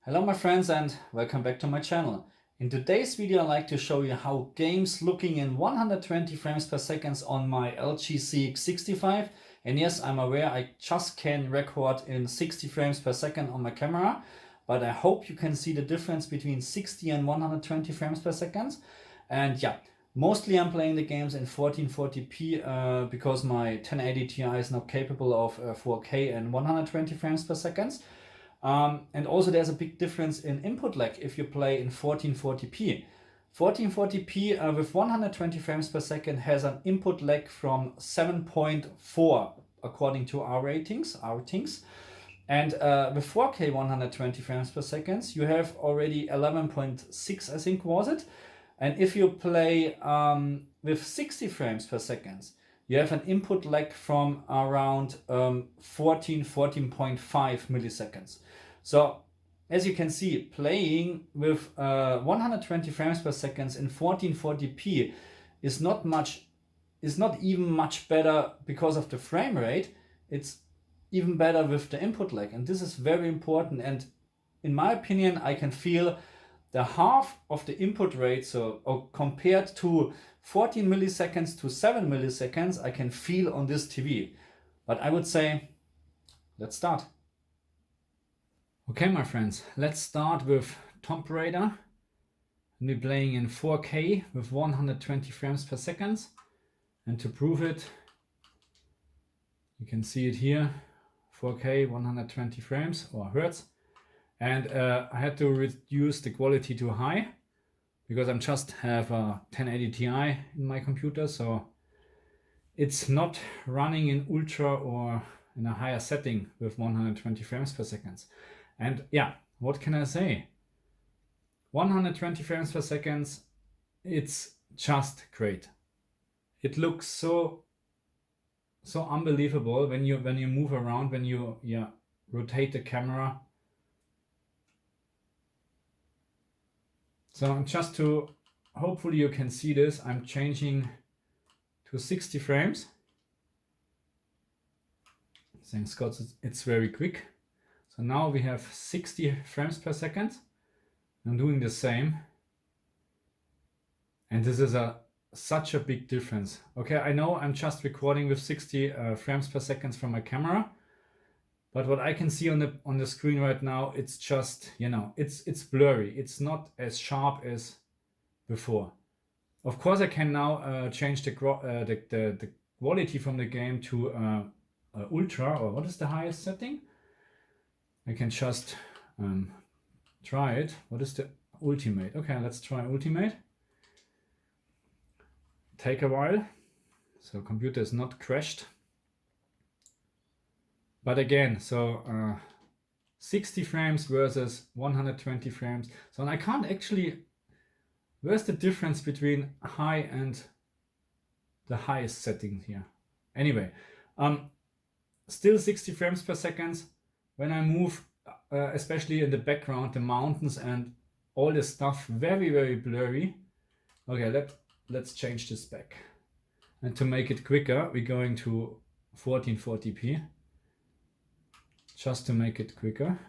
Hello my friends and welcome back to my channel. In today's video I'd like to show you how games looking in 120 frames per second on my LG CX65, and yes, I'm aware I just can record in 60 frames per second on my camera, but I hope you can see the difference between 60 and 120 frames per second. And yeah, mostly I'm playing the games in 1440p because my 1080 Ti is not capable of 4K and 120 frames per second. And also there's a big difference in input lag if you play in 1440p. 1440p with 120 frames per second has an input lag from 7.4 according to our ratings. And with 4K 120 frames per second, you have already 11.6, I think was it. And if you play with 60 frames per second, you have an input lag from around 14.5 milliseconds. So as you can see, playing with 120 frames per second in 1440p is not even much better because of the frame rate. It's even better with the input lag, and this is very important. And in my opinion, I can feel the half of the input rate, so compared to 14 milliseconds to 7 milliseconds, I can feel on this TV. But I would say, let's start. Okay, my friends, let's start with Tomb Raider. We're playing in 4K with 120 frames per second. And to prove it, you can see it here, 4K, 120 frames or hertz. And I had to reduce the quality to high because I just have a 1080 Ti in my computer, so it's not running in ultra or in a higher setting with 120 frames per second. And yeah, what can I say? 120 frames per second, it's just great. It looks so unbelievable when you move around, when you rotate the camera. So just to, hopefully you can see this, I'm changing to 60 frames. Thanks God, it's very quick. So now we have 60 frames per second. I'm doing the same. And this is such a big difference. Okay, I know I'm just recording with 60 frames per second from my camera. But what I can see on the screen right now, it's just, it's blurry. It's not as sharp as before. Of course, I can now change the quality from the game to ultra, or what is the highest setting? I can just try it. What is the ultimate? Okay, let's try ultimate. Take a while. So computer is not crashed. But again, so 60 frames versus 120 frames. So I can't actually, where's the difference between high and the highest setting here? Anyway, still 60 frames per second. When I move, especially in the background, the mountains and all this stuff, very, very blurry. Okay, let's change this back. And to make it quicker, we're going to 1440p. Just to make it quicker.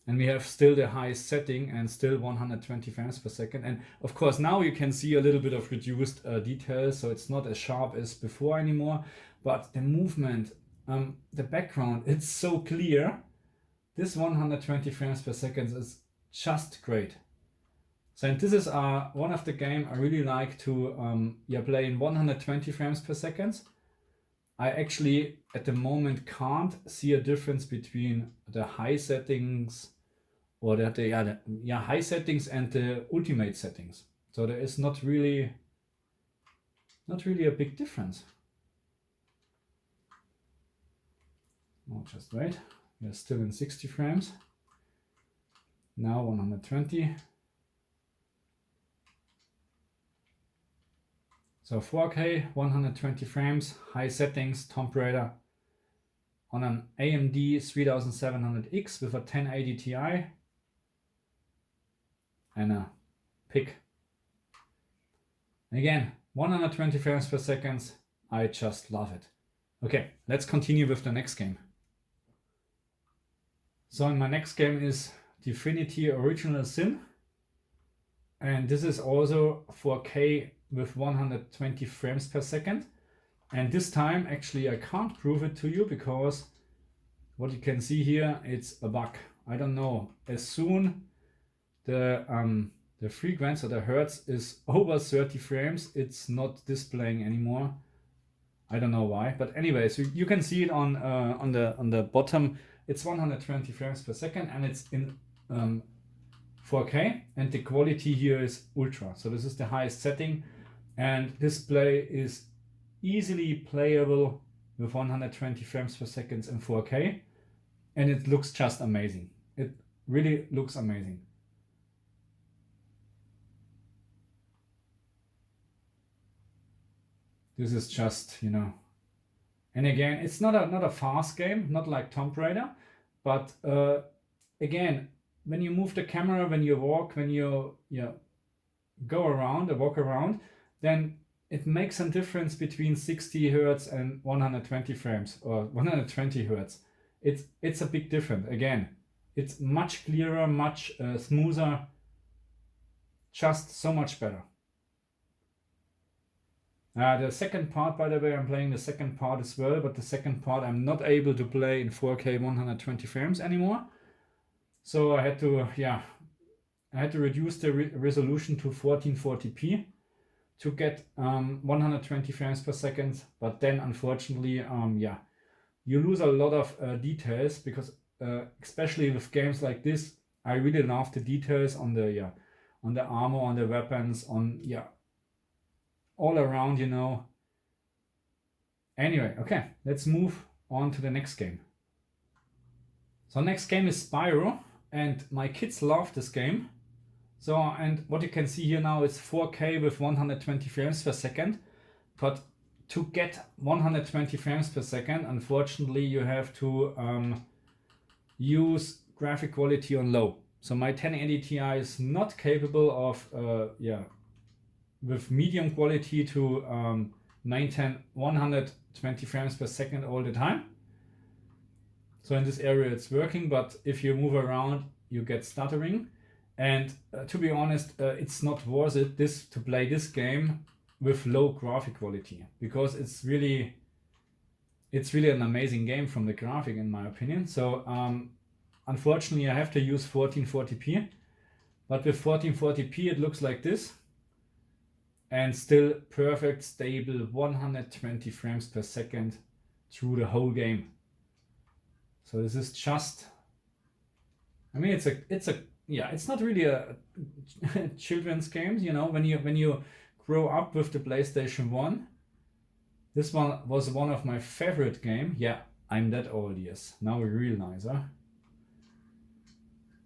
And we have still the highest setting and still 120 frames per second. And of course now you can see a little bit of reduced detail, so it's not as sharp as before anymore. But the movement, the background, it's so clear. This 120 frames per second is just great. So and this is one of the game I really like to play in 120 frames per second. I actually at the moment can't see a difference between the high settings or the high settings and the ultimate settings. So there is not really a big difference. Oh, just wait. We're still in 60 frames. Now 120. So 4K, 120 frames, high settings, Tomb Raider on an AMD 3700X with a 1080 Ti and a PIC. Again, 120 frames per second, I just love it. Okay, let's continue with the next game. So my next game is Dfinity Original Sin. And this is also 4K with 120 frames per second. And this time, actually, I can't prove it to you because what you can see here, it's a bug. I don't know. As soon the frequency or the hertz is over 30 frames, it's not displaying anymore. I don't know why, but anyway, so you can see it on the bottom. It's 120 frames per second, and it's in 4K, and the quality here is ultra. So this is the highest setting, and display is easily playable with 120 frames per second in 4K, and it looks just amazing. It really looks amazing. This is just, you know, and again, it's not a fast game, not like Tomb Raider, but again, when you move the camera, when you walk, when you go around or walk around, then it makes a difference between 60 hertz and 120 frames or 120 hertz. It's a big difference. Again, it's much clearer, much smoother, just so much better. The second part, by the way, I'm playing the second part as well, but the second part I'm not able to play in 4K 120 frames anymore. So I had to, reduce the resolution to 1440p to get 120 frames per second. But then, unfortunately, you lose a lot of details because, especially with games like this, I really love the details on the armor, on the weapons, on all around, you know. Anyway, okay, let's move on to the next game. So next game is Spyro, and my kids love this game. So, and what you can see here now is 4K with 120 frames per second. But to get 120 frames per second, unfortunately, you have to use graphic quality on low. So my 1080 Ti is not capable of with medium quality to maintain 120 frames per second all the time. So in this area it's working, but if you move around, you get stuttering. And to be honest, it's not worth it to play this game with low graphic quality, because it's really an amazing game from the graphic, in my opinion. So unfortunately, I have to use 1440p, but with 1440p it looks like this. And still perfect, stable 120 frames per second through the whole game. So this is just, I mean, it's not really a children's game, you know. When you grow up with the PlayStation 1, this one was one of my favorite game. Yeah, I'm that old, yes. Now we realize, huh?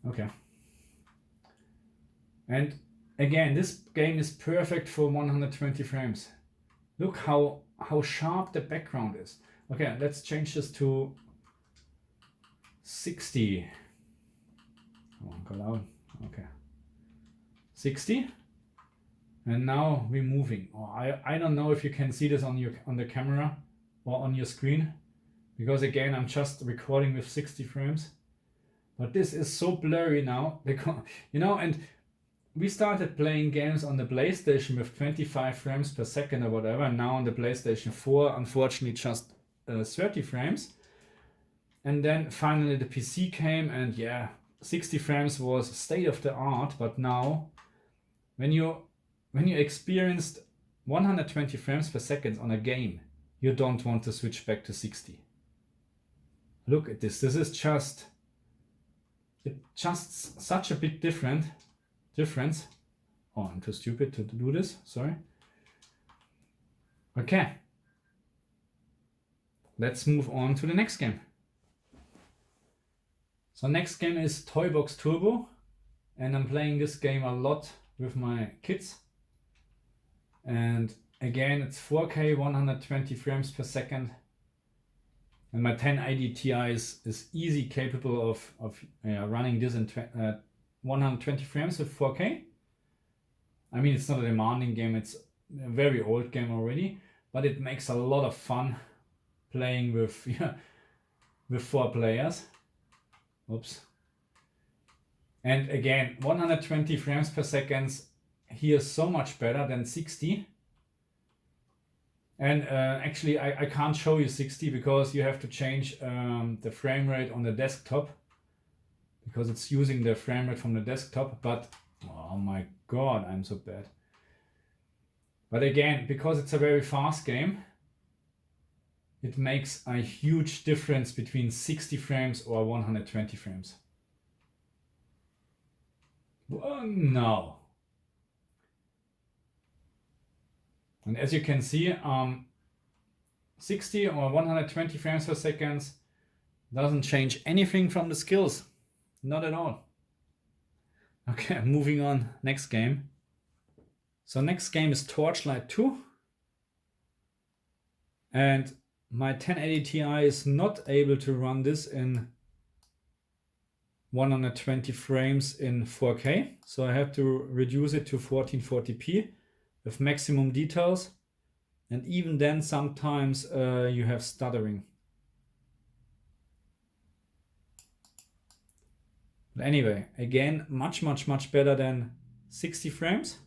Okay. And again, this game is perfect for 120 frames. Look how sharp the background is. Okay, let's change this to 60. Come on, go down. Okay. 60. And now we're moving. Oh, I don't know if you can see this on the camera or on your screen, because again, I'm just recording with 60 frames. But this is so blurry now, because, you know, and we started playing games on the PlayStation with 25 frames per second or whatever, and now on the PlayStation 4, unfortunately, just 30 frames. And then finally the PC came, and 60 frames was state of the art. But now, when you experienced 120 frames per second on a game, you don't want to switch back to 60. Look at this. This is just such a big difference. Oh, I'm too stupid to do this. Sorry. Okay. Let's move on to the next game. So next game is Toy Box Turbo, and I'm playing this game a lot with my kids. And again, it's 4K 120 frames per second. And my 1080 Ti is easy capable of running this in 120 frames with 4K. I mean, it's not a demanding game, it's a very old game already, but it makes a lot of fun playing with 4 players. Oops. And again, 120 frames per second here is so much better than 60. And actually I can't show you 60 because you have to change the frame rate on the desktop, because it's using the frame rate from the desktop. But oh my god, I'm so bad. But again, because it's a very fast game, it makes a huge difference between 60 frames or 120 frames. No. And as you can see, 60 or 120 frames per second doesn't change anything from the skills. Not at all. Okay, moving on. Next game. So next game is Torchlight 2. And my 1080 Ti is not able to run this in 120 frames in 4K. So I have to reduce it to 1440p with maximum details. And even then sometimes you have stuttering. But anyway, again, much better than 60 frames.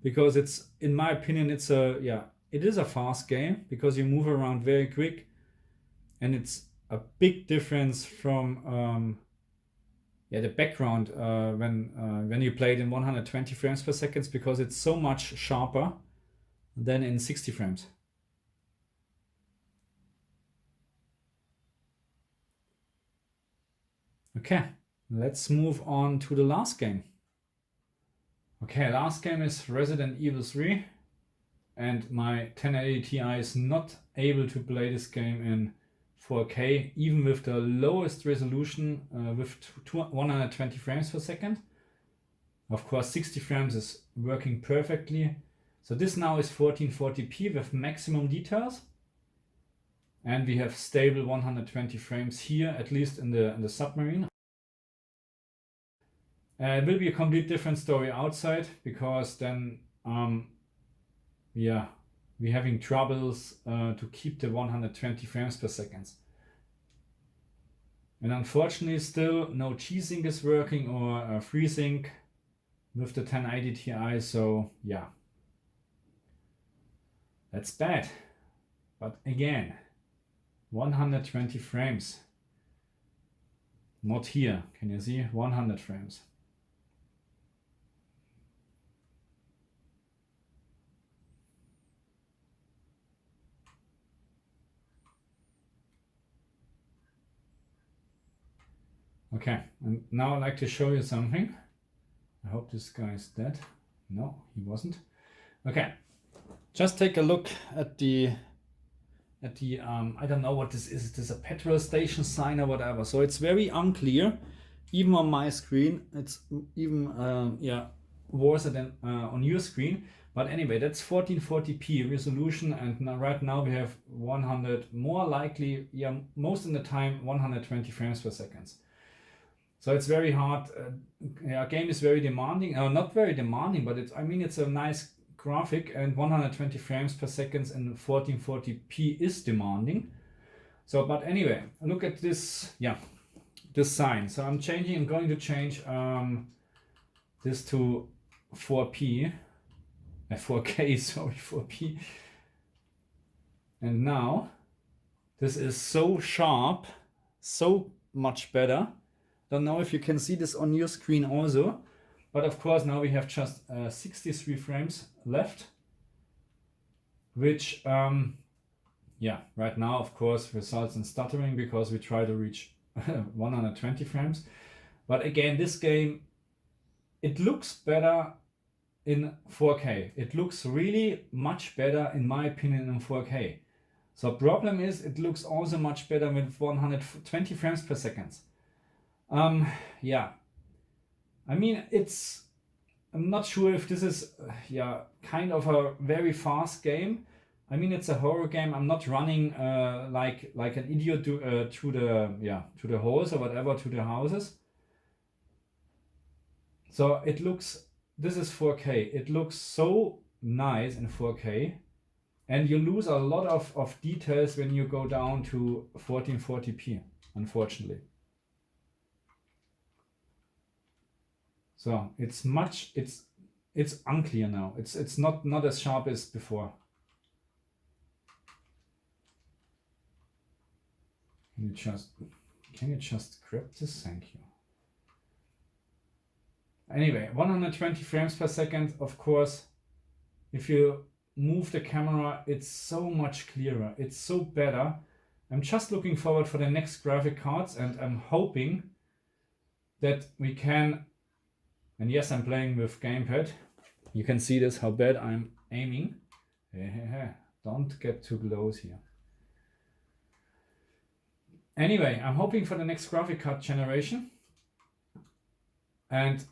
Because it's, in my opinion, it's it is a fast game because you move around very quick, and it's a big difference from the background when you play it in 120 frames per second, because it's so much sharper than in 60 frames. Okay, let's move on to the last game. Okay, last game is Resident Evil 3. And my 1080 Ti is not able to play this game in 4K, even with the lowest resolution with 120 frames per second. Of course, 60 frames is working perfectly. So this now is 1440p with maximum details. And we have stable 120 frames here, at least in the submarine. It will be a complete different story outside, because then we're having troubles to keep the 120 frames per second. And unfortunately still no G-Sync is working or FreeSync with the 1080 Ti, so yeah. That's bad. But again, 120 frames. Not here, can you see? 100 frames. Okay, and now I'd like to show you something. I hope this guy is dead. No, he wasn't. Okay, just take a look at the I don't know what this is. Is this a petrol station sign or whatever? So it's very unclear. Even on my screen, it's even worse than on your screen. But anyway, that's 1440p resolution, and right now we have 100, more likely, most of the time 120 frames per second. So it's very hard. Game is very demanding. Not very demanding, but it's a nice graphic, and 120 frames per second and 1440p is demanding. So, but anyway, look at this. This sign. So I'm going to change this to 4p, 4K. Sorry, 4p. And now this is so sharp, so much better. Don't know if you can see this on your screen also, but of course now we have just 63 frames left, which right now of course results in stuttering because we try to reach 120 frames. But again, this game, it looks better in 4K. It looks really much better in my opinion in 4K. So problem is, it looks also much better with 120 frames per second. I mean, I'm not sure if this is kind of a very fast game. I mean, it's a horror game. I'm not running like an idiot to the holes or whatever, to the houses. So it looks, this is 4K. It looks so nice in 4K, and you lose a lot of details when you go down to 1440p, unfortunately. So it's much, it's unclear now. It's not as sharp as before. Can you just grab this? Thank you. Anyway, 120 frames per second, of course, if you move the camera, it's so much clearer. It's so better. I'm just looking forward for the next graphic cards, and I'm hoping that we can, and yes, I'm playing with gamepad. You can see this, how bad I'm aiming. Don't get too close here. Anyway, I'm hoping for the next graphic card generation. And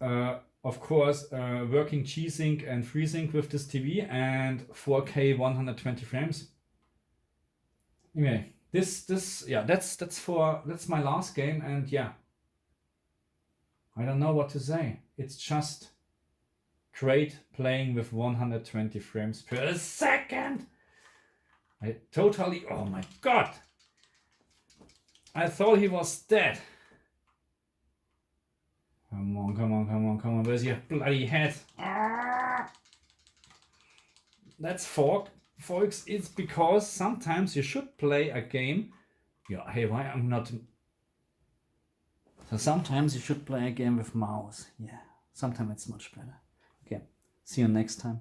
of course, working G-Sync and FreeSync with this TV, and 4K 120 frames. Anyway, yeah, that's my last game, and yeah, I don't know what to say. It's just great playing with 120 frames per second. I totally, oh my god, I thought he was dead. Come on, come on, come on, come on, where's your bloody head? Ah! That's folks, it's because sometimes you should play a game. Yeah, hey, why I'm not... So sometimes you should play a game with mouse. Yeah, sometimes it's much better. Okay, see you next time.